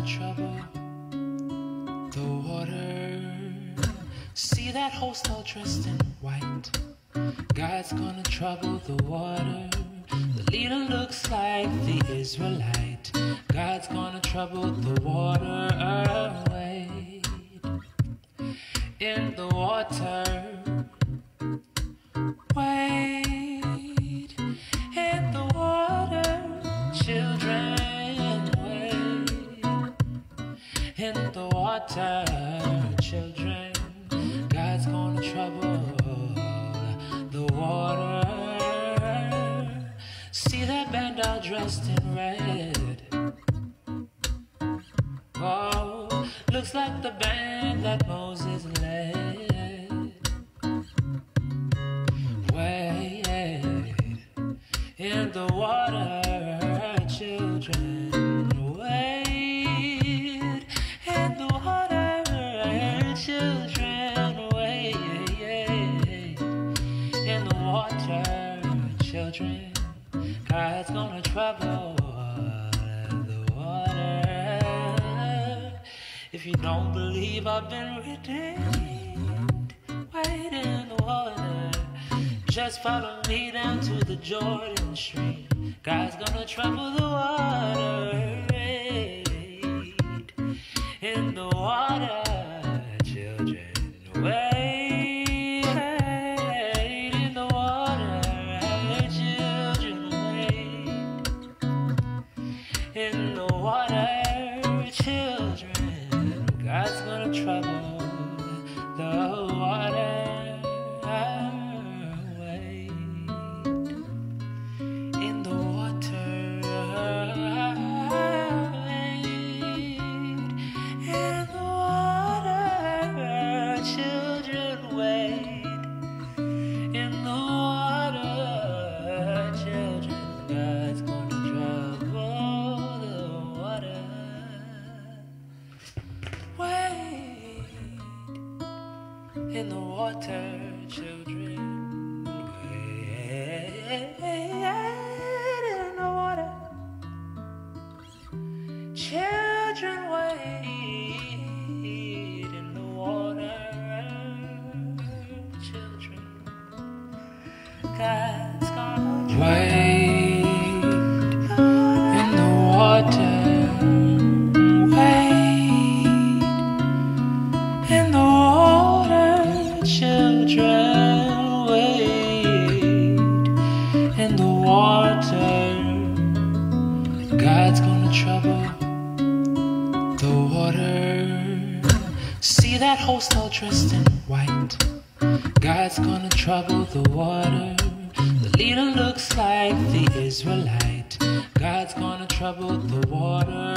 gonna trouble the water. See that host all dressed in white. God's gonna trouble the water. The leader looks like the Israelite. God's gonna trouble the water. Wade in the water. Wade in the water. Children, wade in the water. Children, God's gonna trouble the water. See that band all dressed in red. Oh, looks like the band that Moses led. Wade in the water, children. Wade in the water, children. Wade in the water, children. God's gonna trouble the water. If you don't believe I've been redeemed, wade in the water. Just follow me down to the Jordan stream. God's gonna trouble the water. Wade in the water, children. Wade in the water, children. Wade in the water, children. God's gonna trouble the water. In the water, children, wade in the water. Children, wade in the water. Children, God's gonna wade in the water. Wade in the water. Children, wade in the water. God's gonna trouble the water. See that host all dressed in white. God's gonna trouble the water. The leader looks like the Israelite. God's gonna trouble the water.